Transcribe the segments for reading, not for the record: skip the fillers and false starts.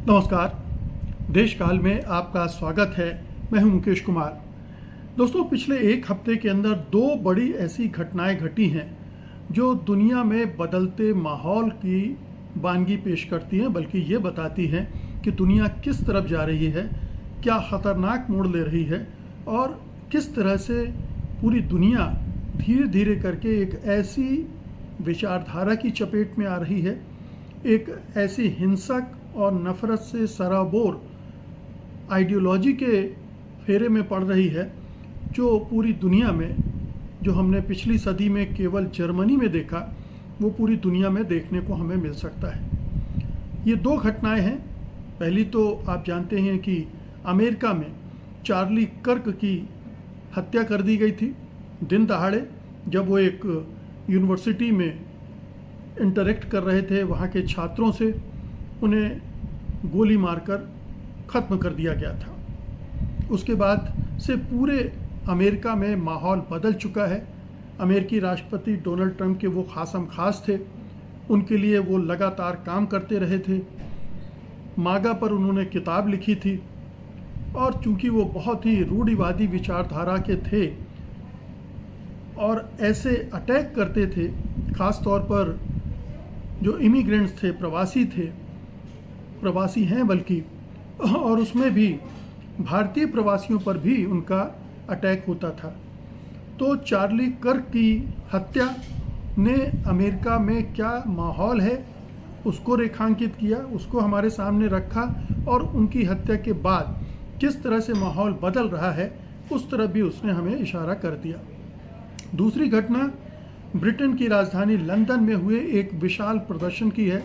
नमस्कार। देश काल में आपका स्वागत है। मैं हूं मुकेश कुमार। दोस्तों, पिछले एक हफ्ते के अंदर दो बड़ी ऐसी घटनाएं घटी हैं जो दुनिया में बदलते माहौल की वानगी पेश करती हैं, बल्कि ये बताती हैं कि दुनिया किस तरफ जा रही है, क्या ख़तरनाक मोड़ ले रही है और किस तरह से पूरी दुनिया धीरे धीरे करके एक ऐसी विचारधारा की चपेट में आ रही है, एक ऐसी हिंसक और नफरत से सराबोर आइडियोलॉजी के फेरे में पड़ रही है जो पूरी दुनिया में, जो हमने पिछली सदी में केवल जर्मनी में देखा, वो पूरी दुनिया में देखने को हमें मिल सकता है। ये दो घटनाएं हैं। पहली तो आप जानते हैं कि अमेरिका में चार्ली कर्क की हत्या कर दी गई थी दिन दहाड़े, जब वो एक यूनिवर्सिटी में इंटरेक्ट कर रहे थे। वहाँ के छात्रों से उन्हें गोली मारकर ख़त्म कर दिया गया था। उसके बाद से पूरे अमेरिका में माहौल बदल चुका है। अमेरिकी राष्ट्रपति डोनाल्ड ट्रंप के वो खासम खास थे, उनके लिए वो लगातार काम करते रहे थे। मागा पर उन्होंने किताब लिखी थी और चूंकि वो बहुत ही रूढ़िवादी विचारधारा के थे और ऐसे अटैक करते थे, ख़ास तौर पर जो इमिग्रेंट्स थे, प्रवासी हैं बल्कि, और उसमें भी भारतीय प्रवासियों पर भी उनका अटैक होता था। तो चार्ली कर्क की हत्या ने अमेरिका में क्या माहौल है उसको रेखांकित किया, उसको हमारे सामने रखा, और उनकी हत्या के बाद किस तरह से माहौल बदल रहा है उस तरफ भी उसने हमें इशारा कर दिया। दूसरी घटना ब्रिटेन की राजधानी लंदन में हुए एक विशाल प्रदर्शन की है,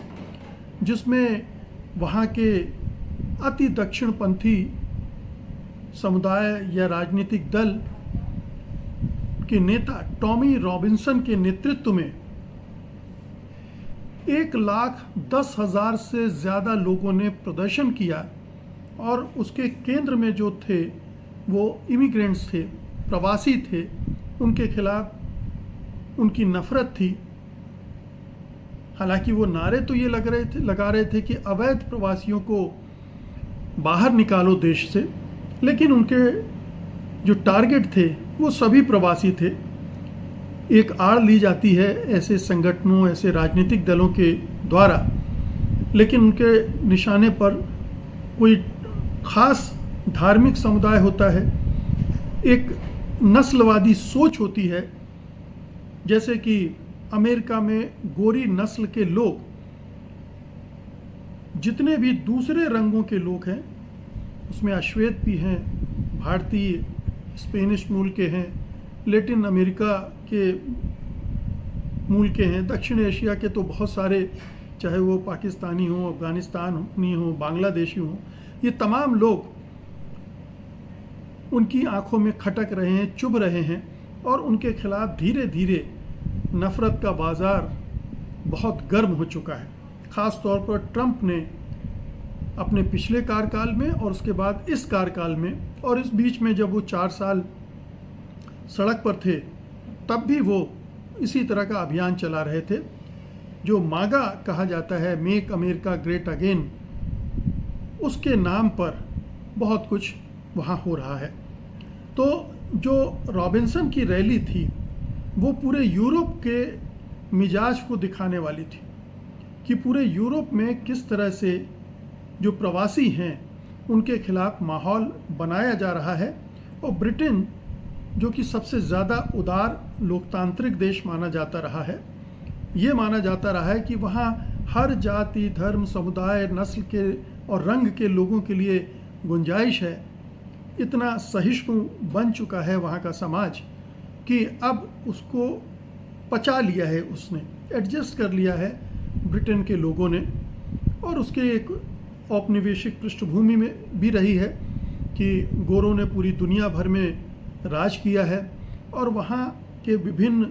जिसमें वहाँ के अति दक्षिणपंथी समुदाय या राजनीतिक दल के नेता टॉमी रॉबिन्सन के नेतृत्व में 1,10,000 से ज़्यादा लोगों ने प्रदर्शन किया, और उसके केंद्र में जो थे वो इमिग्रेंट्स थे, प्रवासी थे। उनके खिलाफ उनकी नफरत थी। हालांकि वो नारे तो ये लगा रहे थे कि अवैध प्रवासियों को बाहर निकालो देश से, लेकिन उनके जो टारगेट थे वो सभी प्रवासी थे। एक आड़ ली जाती है ऐसे संगठनों, ऐसे राजनीतिक दलों के द्वारा, लेकिन उनके निशाने पर कोई खास धार्मिक समुदाय होता है, एक नस्लवादी सोच होती है। जैसे कि अमेरिका में गोरी नस्ल के लोग, जितने भी दूसरे रंगों के लोग हैं, उसमें अश्वेत भी हैं, भारतीय, स्पेनिश मूल के हैं, लैटिन अमेरिका के मूल के हैं, दक्षिण एशिया के तो बहुत सारे, चाहे वो पाकिस्तानी हो, अफगानिस्तानी हो, बांग्लादेशी हो, ये तमाम लोग उनकी आंखों में खटक रहे हैं, चुभ रहे हैं, और उनके खिलाफ धीरे धीरे नफरत का बाजार बहुत गर्म हो चुका है। ख़ास तौर पर ट्रंप ने अपने पिछले कार्यकाल में और उसके बाद इस कार्यकाल में, और इस बीच में जब वो 4 साल सड़क पर थे तब भी वो इसी तरह का अभियान चला रहे थे, जो मागा कहा जाता है, मेक अमेरिका ग्रेट अगेन। उसके नाम पर बहुत कुछ वहाँ हो रहा है। तो जो रॉबिन्सन की रैली थी वो पूरे यूरोप के मिजाज को दिखाने वाली थी कि पूरे यूरोप में किस तरह से जो प्रवासी हैं उनके खिलाफ माहौल बनाया जा रहा है। और ब्रिटेन, जो कि सबसे ज़्यादा उदार लोकतांत्रिक देश माना जाता रहा है, ये माना जाता रहा है कि वहाँ हर जाति, धर्म, समुदाय, नस्ल के और रंग के लोगों के लिए गुंजाइश है। इतना सहिष्णु बन चुका है वहाँ का समाज कि अब उसको पचा लिया है, उसने एडजस्ट कर लिया है ब्रिटेन के लोगों ने। और उसके एक औपनिवेशिक पृष्ठभूमि में भी रही है कि गोरों ने पूरी दुनिया भर में राज किया है, और वहाँ के विभिन्न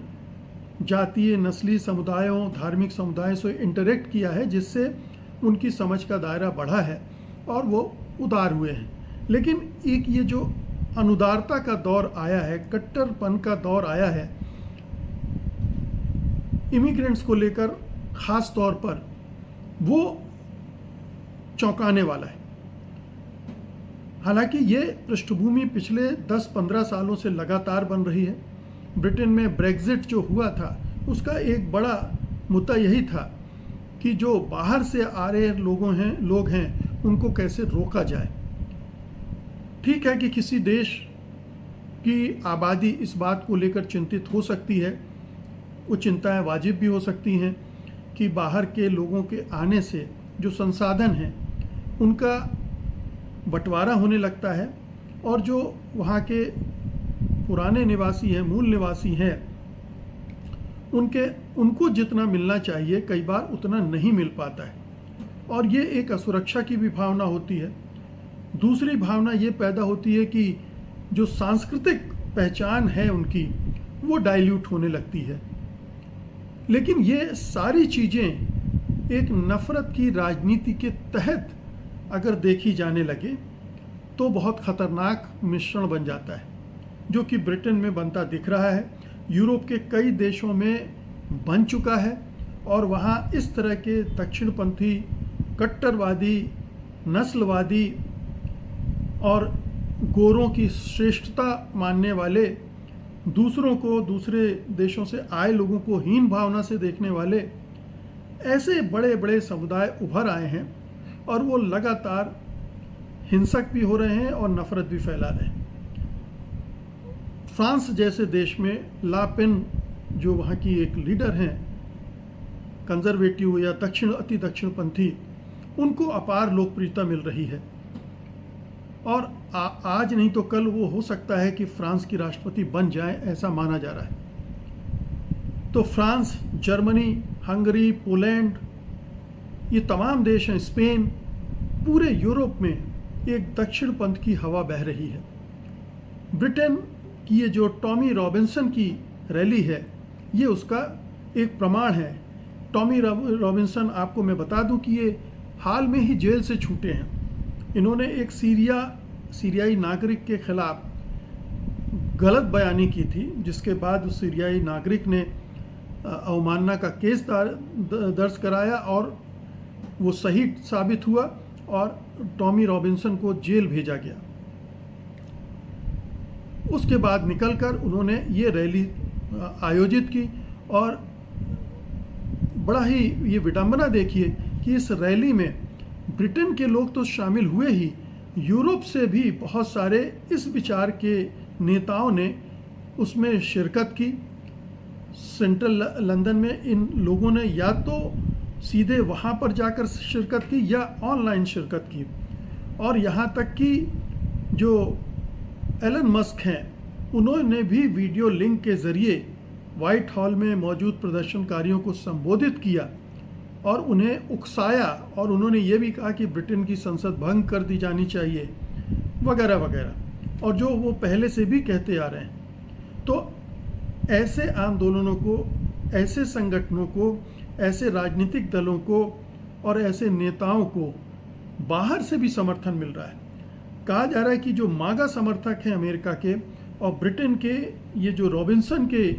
जातीय, नस्ली समुदायों, धार्मिक समुदायों से इंटरेक्ट किया है, जिससे उनकी समझ का दायरा बढ़ा है और वो उदार हुए हैं। लेकिन एक ये जो अनुदारता का दौर आया है, कट्टरपन का दौर आया है इमिग्रेंट्स को लेकर, ख़ास तौर पर वो चौंकाने वाला है। हालांकि ये पृष्ठभूमि पिछले 10-15 सालों से लगातार बन रही है। ब्रिटेन में ब्रेग्जिट जो हुआ था उसका एक बड़ा मुद्दा यही था कि जो बाहर से आ रहे लोग हैं उनको कैसे रोका जाए। ठीक है कि किसी देश की आबादी इस बात को लेकर चिंतित हो सकती है, वो चिंताएं वाजिब भी हो सकती हैं कि बाहर के लोगों के आने से जो संसाधन हैं उनका बंटवारा होने लगता है और जो वहाँ के पुराने निवासी हैं, मूल निवासी हैं, उनको जितना मिलना चाहिए कई बार उतना नहीं मिल पाता है और ये एक असुरक्षा की भी भावना होती है। दूसरी भावना ये पैदा होती है कि जो सांस्कृतिक पहचान है उनकी वो डाइल्यूट होने लगती है। लेकिन ये सारी चीज़ें एक नफ़रत की राजनीति के तहत अगर देखी जाने लगे तो बहुत ख़तरनाक मिश्रण बन जाता है, जो कि ब्रिटेन में बनता दिख रहा है, यूरोप के कई देशों में बन चुका है और वहाँ इस तरह के दक्षिणपंथी, कट्टरवादी, नस्लवादी और गोरों की श्रेष्ठता मानने वाले, दूसरों को, दूसरे देशों से आए लोगों को हीन भावना से देखने वाले ऐसे बड़े बड़े समुदाय उभर आए हैं और वो लगातार हिंसक भी हो रहे हैं और नफरत भी फैला रहे हैं। फ्रांस जैसे देश में ला पेन जो वहाँ की एक लीडर हैं, कंजर्वेटिव या अति दक्षिणपंथी, उनको अपार लोकप्रियता मिल रही है और आज नहीं तो कल वो हो सकता है कि फ्रांस की राष्ट्रपति बन जाए, ऐसा माना जा रहा है। तो फ्रांस, जर्मनी, हंगरी, पोलैंड, ये तमाम देश हैं, स्पेन, पूरे यूरोप में एक दक्षिणपंथ की हवा बह रही है। ब्रिटेन की ये जो टॉमी रॉबिन्सन की रैली है ये उसका एक प्रमाण है। टॉमी रॉबिन्सन, आपको मैं बता दूं कि ये हाल में ही जेल से छूटे हैं। इन्होंने एक सीरियाई नागरिक के खिलाफ गलत बयानी की थी, जिसके बाद उस सीरियाई नागरिक ने अवमानना का केस दर्ज कराया और वो सही साबित हुआ और टॉमी रॉबिन्सन को जेल भेजा गया। उसके बाद निकलकर उन्होंने ये रैली आयोजित की और बड़ा ही ये विडंबना देखिए कि इस रैली में ब्रिटेन के लोग तो शामिल हुए ही, यूरोप से भी बहुत सारे इस विचार के नेताओं ने उसमें शिरकत की। सेंट्रल लंदन में इन लोगों ने या तो सीधे वहाँ पर जाकर शिरकत की या ऑनलाइन शिरकत की और यहाँ तक कि जो एलन मस्क हैं उन्होंने भी वीडियो लिंक के ज़रिए व्हाइट हॉल में मौजूद प्रदर्शनकारियों को संबोधित किया और उन्हें उकसाया और उन्होंने ये भी कहा कि ब्रिटेन की संसद भंग कर दी जानी चाहिए वगैरह वगैरह, और जो वो पहले से भी कहते आ रहे हैं। तो ऐसे आंदोलनों को, ऐसे संगठनों को, ऐसे राजनीतिक दलों को और ऐसे नेताओं को बाहर से भी समर्थन मिल रहा है। कहा जा रहा है कि जो मागा समर्थक हैं अमेरिका के और ब्रिटेन के, ये जो रॉबिन्सन के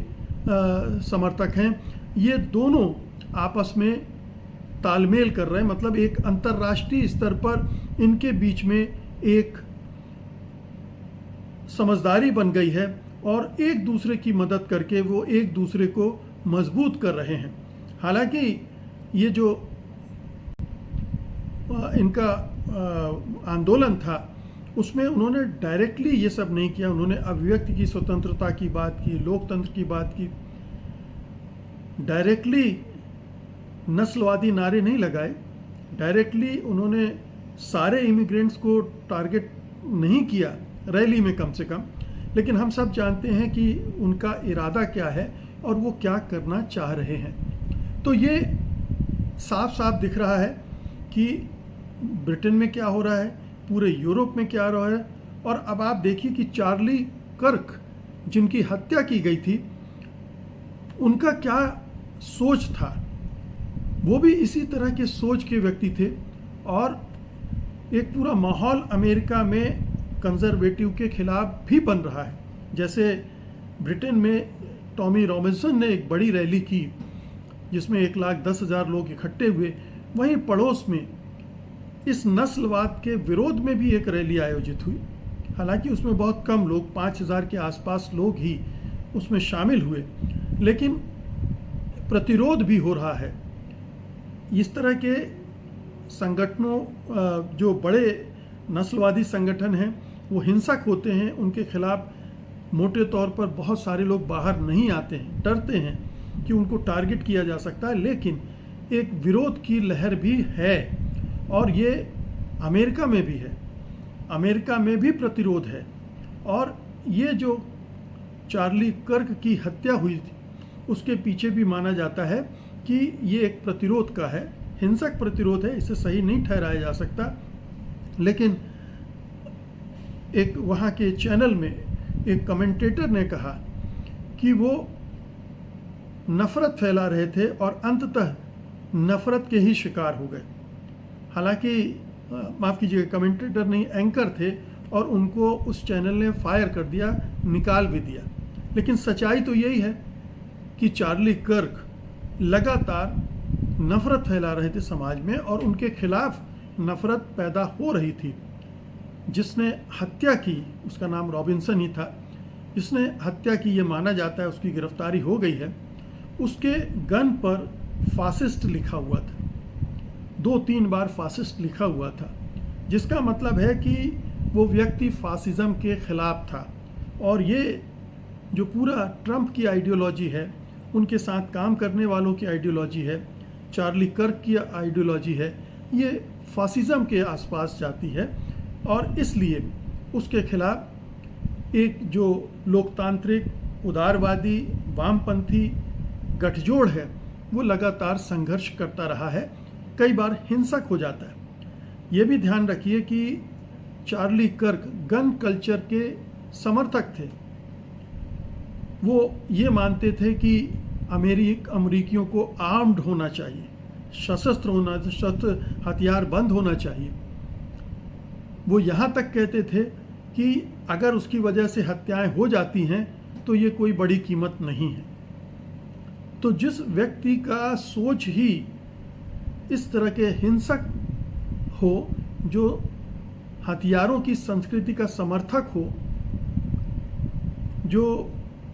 समर्थक हैं, ये दोनों आपस में तालमेल कर रहे हैं। मतलब एक अंतर्राष्ट्रीय स्तर पर इनके बीच में एक समझदारी बन गई है और एक दूसरे की मदद करके वो एक दूसरे को मजबूत कर रहे हैं। हालांकि ये जो इनका आंदोलन था उसमें उन्होंने डायरेक्टली ये सब नहीं किया। उन्होंने अभिव्यक्ति की स्वतंत्रता की बात की, लोकतंत्र की बात की, डायरेक्टली नस्लवादी नारे नहीं लगाए, डायरेक्टली उन्होंने सारे इमिग्रेंट्स को टारगेट नहीं किया रैली में कम से कम। लेकिन हम सब जानते हैं कि उनका इरादा क्या है और वो क्या करना चाह रहे हैं। तो ये साफ साफ दिख रहा है कि ब्रिटेन में क्या हो रहा है, पूरे यूरोप में क्या हो रहा है। और अब आप देखिए कि चार्ली कर्क जिनकी हत्या की गई थी उनका क्या सोच था। वो भी इसी तरह के सोच के व्यक्ति थे और एक पूरा माहौल अमेरिका में कंजर्वेटिव के खिलाफ भी बन रहा है। जैसे ब्रिटेन में टॉमी रॉबिन्सन ने एक बड़ी रैली की जिसमें 1,10,000 लोग इकट्ठे हुए, वहीं पड़ोस में इस नस्लवाद के विरोध में भी एक रैली आयोजित हुई। हालांकि उसमें बहुत कम लोग, 5000 के आसपास लोग ही उसमें शामिल हुए, लेकिन प्रतिरोध भी हो रहा है। इस तरह के संगठनों, जो बड़े नस्लवादी संगठन हैं, वो हिंसक होते हैं, उनके खिलाफ मोटे तौर पर बहुत सारे लोग बाहर नहीं आते हैं, डरते हैं कि उनको टारगेट किया जा सकता है। लेकिन एक विरोध की लहर भी है, और ये अमेरिका में भी है, अमेरिका में भी प्रतिरोध है। और ये जो चार्ली कर्क की हत्या हुई थी, उसके पीछे भी माना जाता है कि ये एक प्रतिरोध का है, हिंसक प्रतिरोध है, इसे सही नहीं ठहराया जा सकता। लेकिन एक वहाँ के चैनल में एक कमेंटेटर ने कहा कि वो नफरत फैला रहे थे और अंततः नफरत के ही शिकार हो गए। हालांकि माफ़ कीजिएगा, कमेंटेटर नहीं, एंकर थे, और उनको उस चैनल ने फायर कर दिया, निकाल भी दिया। लेकिन सच्चाई तो यही है कि चार्ली कर्क लगातार नफरत फैला रहे थे समाज में, और उनके खिलाफ नफरत पैदा हो रही थी। जिसने हत्या की, उसका नाम रॉबिन्सन ही था, जिसने हत्या की ये माना जाता है, उसकी गिरफ्तारी हो गई है। उसके गन पर फासिस्ट लिखा हुआ था, 2-3 बार फासिस्ट लिखा हुआ था, जिसका मतलब है कि वो व्यक्ति फासिज्म के खिलाफ था। और ये जो पूरा ट्रंप की आइडियोलॉजी है, उनके साथ काम करने वालों की आइडियोलॉजी है, चार्ली कर्क की आइडियोलॉजी है, ये फासिज्म के आसपास जाती है। और इसलिए उसके खिलाफ एक जो लोकतांत्रिक, उदारवादी, वामपंथी गठजोड़ है, वो लगातार संघर्ष करता रहा है, कई बार हिंसक हो जाता है। ये भी ध्यान रखिए कि चार्ली कर्क गन कल्चर के समर्थक थे। वो ये मानते थे कि अमेरिकियों को आर्म्ड होना चाहिए, सशस्त्र होना, शस्त्र हथियार बंद होना चाहिए। वो यहाँ तक कहते थे कि अगर उसकी वजह से हत्याएं हो जाती हैं तो ये कोई बड़ी कीमत नहीं है। तो जिस व्यक्ति का सोच ही इस तरह के हिंसक हो, जो हथियारों की संस्कृति का समर्थक हो, जो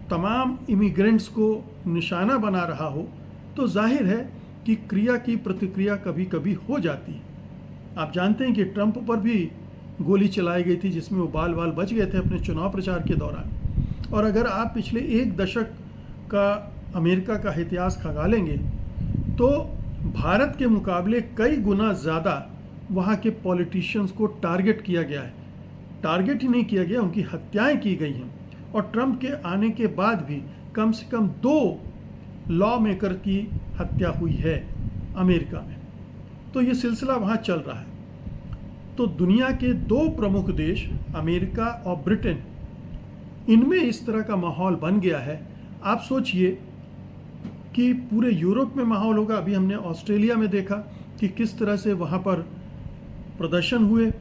तमाम इमिग्रेंट्स को निशाना बना रहा हो, तो जाहिर है कि क्रिया की प्रतिक्रिया कभी कभी हो जाती है। आप जानते हैं कि ट्रंप पर भी गोली चलाई गई थी, जिसमें वो बाल बाल बच गए थे अपने चुनाव प्रचार के दौरान। और अगर आप पिछले 1 दशक का अमेरिका का इतिहास खंगालेंगे तो भारत के मुकाबले कई गुना ज़्यादा वहाँ के पॉलिटिशियंस को टारगेट किया गया है। टारगेट ही नहीं किया गया, उनकी हत्याएं की गई हैं। और ट्रंप के आने के बाद भी कम से कम 2 लॉ मेकर की हत्या हुई है अमेरिका में। तो ये सिलसिला वहाँ चल रहा है। तो दुनिया के 2 प्रमुख देश, अमेरिका और ब्रिटेन, इनमें इस तरह का माहौल बन गया है। आप सोचिए कि पूरे यूरोप में माहौल होगा। अभी हमने ऑस्ट्रेलिया में देखा कि किस तरह से वहाँ पर प्रदर्शन हुए,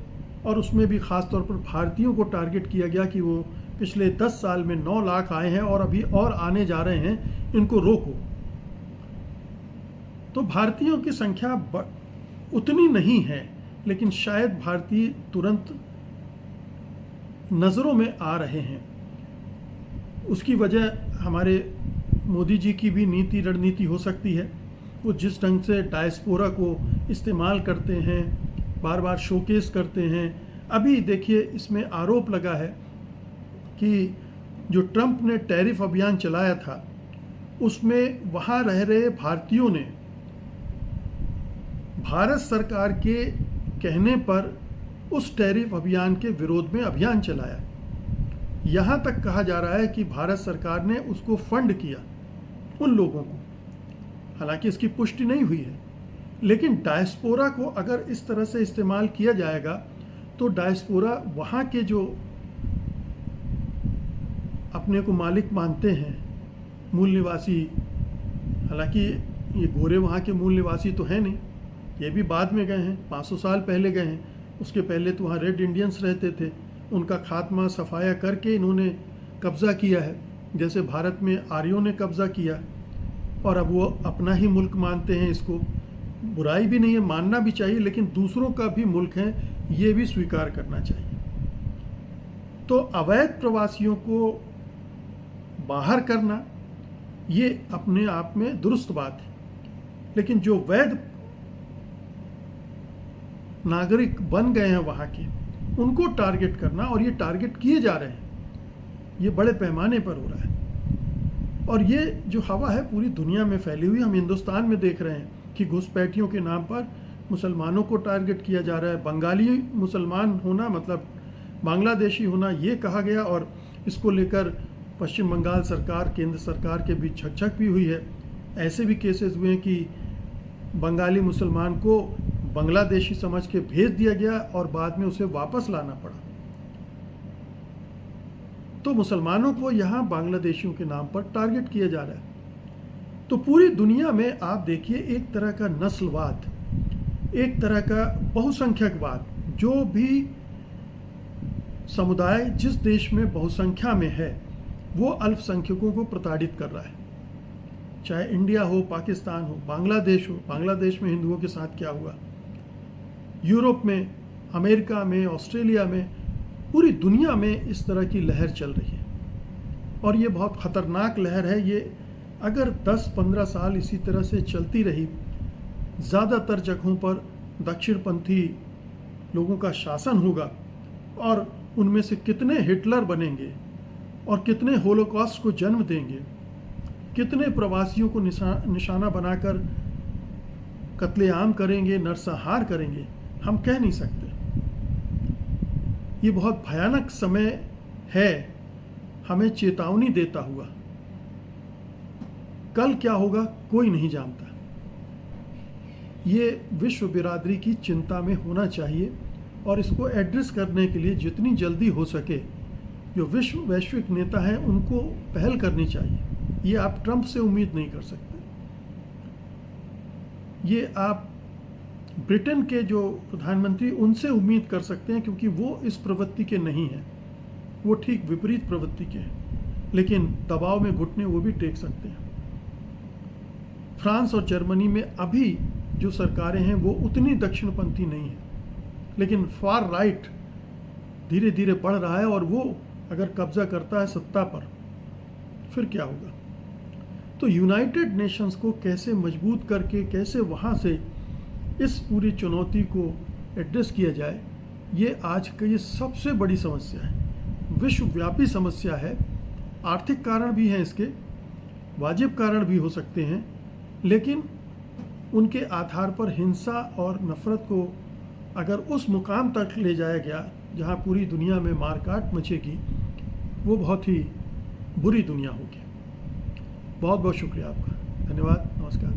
और उसमें भी ख़ास तौर पर भारतीयों को टारगेट किया गया कि वो पिछले 10 साल में 9 लाख आए हैं और अभी और आने जा रहे हैं, इनको रोको। तो भारतीयों की संख्या उतनी नहीं है, लेकिन शायद भारतीय तुरंत नज़रों में आ रहे हैं। उसकी वजह हमारे मोदी जी की भी रणनीति हो सकती है। वो जिस ढंग से डायस्पोरा को इस्तेमाल करते हैं, बार बार शोकेस करते हैं। अभी देखिए, इसमें आरोप लगा है कि जो ट्रंप ने टैरिफ अभियान चलाया था, उसमें वहाँ रह रहे भारतीयों ने भारत सरकार के कहने पर उस टैरिफ अभियान के विरोध में अभियान चलाया। यहाँ तक कहा जा रहा है कि भारत सरकार ने उसको फंड किया, उन लोगों को। हालांकि इसकी पुष्टि नहीं हुई है, लेकिन डायस्पोरा को अगर इस तरह से इस्तेमाल किया जाएगा तो डायस्पोरा वहाँ के जो अपने को मालिक मानते हैं, मूल निवासी, हालांकि ये गोरे वहाँ के मूल निवासी तो हैं नहीं, ये भी बाद में गए हैं, 500 साल पहले गए हैं। उसके पहले तो वहाँ रेड इंडियंस रहते थे, उनका खात्मा सफाया करके इन्होंने कब्ज़ा किया है, जैसे भारत में आर्यों ने कब्ज़ा किया, और अब वो अपना ही मुल्क मानते हैं इसको। बुराई भी नहीं है, मानना भी चाहिए, लेकिन दूसरों का भी मुल्क है ये भी स्वीकार करना चाहिए। तो अवैध प्रवासियों को बाहर करना ये अपने आप में दुरुस्त बात है, लेकिन जो वैध नागरिक बन गए हैं वहाँ के, उनको टारगेट करना, और ये टारगेट किए जा रहे हैं, ये बड़े पैमाने पर हो रहा है। और ये जो हवा है पूरी दुनिया में फैली हुई, हम हिंदुस्तान में देख रहे हैं कि घुसपैठियों के नाम पर मुसलमानों को टारगेट किया जा रहा है। बंगाली मुसलमान होना मतलब बांग्लादेशी होना ये कहा गया, और इसको लेकर पश्चिम बंगाल सरकार, केंद्र सरकार के बीच झकझक भी हुई है। ऐसे भी केसेस हुए हैं कि बंगाली मुसलमान को बांग्लादेशी समझ के भेज दिया गया और बाद में उसे वापस लाना पड़ा। तो मुसलमानों को यहाँ बांग्लादेशियों के नाम पर टारगेट किया जा रहा है। तो पूरी दुनिया में आप देखिए एक तरह का नस्लवाद, एक तरह का बहुसंख्यकवाद, जो भी समुदाय जिस देश में बहुसंख्या में है वो अल्पसंख्यकों को प्रताड़ित कर रहा है। चाहे इंडिया हो, पाकिस्तान हो, बांग्लादेश हो। बांग्लादेश में हिंदुओं के साथ क्या हुआ, यूरोप में, अमेरिका में, ऑस्ट्रेलिया में, पूरी दुनिया में इस तरह की लहर चल रही है और ये बहुत ख़तरनाक लहर है। ये अगर 10-15 साल इसी तरह से चलती रही, ज़्यादातर जगहों पर दक्षिणपंथी लोगों का शासन होगा और उनमें से कितने हिटलर बनेंगे और कितने होलोकॉस्ट को जन्म देंगे, कितने प्रवासियों को निशाना बनाकर कत्लेआम करेंगे, नरसंहार करेंगे, हम कह नहीं सकते। ये बहुत भयानक समय है, हमें चेतावनी देता हुआ। कल क्या होगा कोई नहीं जानता। ये विश्व बिरादरी की चिंता में होना चाहिए और इसको एड्रेस करने के लिए जितनी जल्दी हो सके जो विश्व वैश्विक नेता हैं उनको पहल करनी चाहिए। ये आप ट्रंप से उम्मीद नहीं कर सकते, ये आप ब्रिटेन के जो प्रधानमंत्री उनसे उम्मीद कर सकते हैं, क्योंकि वो इस प्रवृत्ति के नहीं हैं, वो ठीक विपरीत प्रवृत्ति के हैं, लेकिन दबाव में घुटने वो भी टेक सकते हैं। फ्रांस और जर्मनी में अभी जो सरकारें हैं वो उतनी दक्षिणपंथी नहीं है, लेकिन फार राइट धीरे धीरे बढ़ रहा है और वो अगर कब्जा करता है सत्ता पर, फिर क्या होगा। तो यूनाइटेड नेशंस को कैसे मजबूत करके, कैसे वहाँ से इस पूरी चुनौती को एड्रेस किया जाए, ये आज की सबसे बड़ी समस्या है, विश्वव्यापी समस्या है। आर्थिक कारण भी हैं इसके, वाजिब कारण भी हो सकते हैं, लेकिन उनके आधार पर हिंसा और नफरत को अगर उस मुकाम तक ले जाया गया जहाँ पूरी दुनिया में मारकाट मचेगी, वो बहुत ही बुरी दुनिया होगी। बहुत बहुत शुक्रिया आपका, धन्यवाद, नमस्कार।